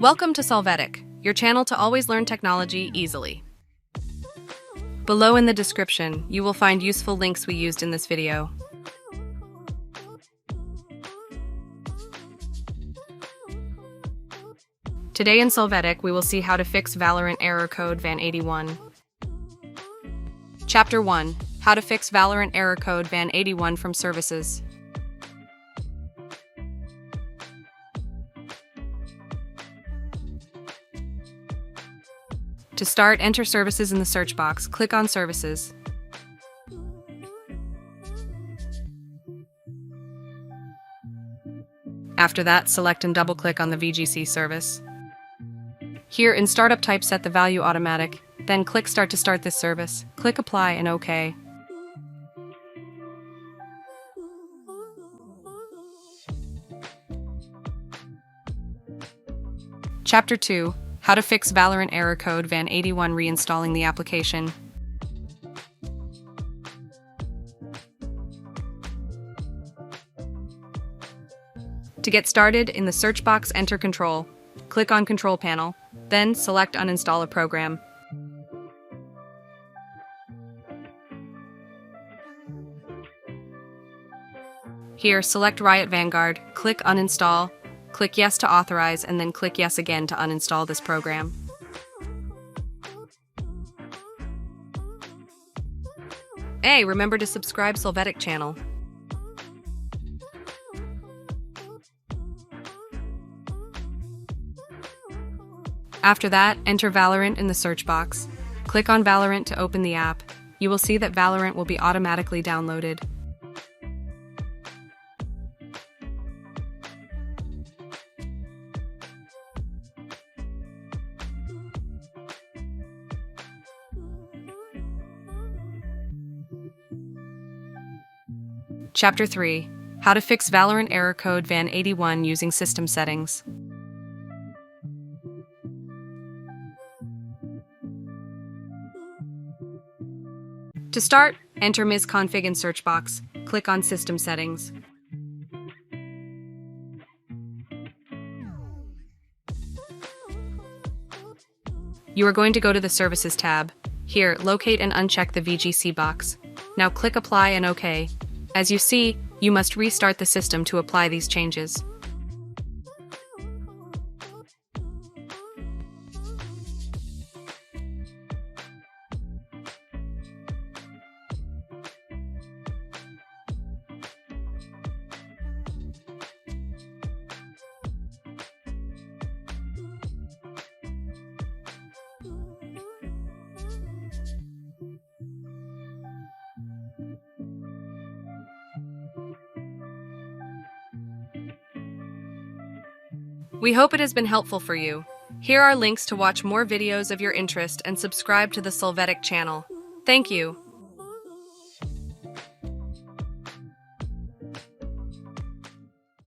Welcome to Solvetic, your channel to always learn technology easily. Below in the description, you will find useful links we used in this video. Today in Solvetic, we will see how to fix Valorant Error Code VAN81. Chapter 1. How to fix Valorant Error Code VAN81 from services. To start, enter services in the search box. Click on Services. After that, select and double-click on the VGC service. Here, in Startup Type, set the value Automatic, then click Start to start this service. Click Apply and OK. Chapter 2. How to fix Valorant Error Code VAN81 reinstalling the application. To get started, in the search box, enter Control. Click on Control Panel, then select Uninstall a program. Here, select Riot Vanguard, click Uninstall, click Yes to authorize, and then click Yes again to uninstall this program. Hey, remember to subscribe Solvetic channel. After that, enter Valorant in the search box. Click on Valorant to open the app. You will see that Valorant will be automatically downloaded. Chapter 3. How to fix Valorant Error Code VAN81 using system settings. To start, enter misconfig in search box. Click on System Settings. You are going to go to the Services tab. Here, locate and uncheck the VGC box. Now click Apply and OK. As you see, you must restart the system to apply these changes. We hope it has been helpful for you. Here are links to watch more videos of your interest and subscribe to the Solvetic channel. Thank you.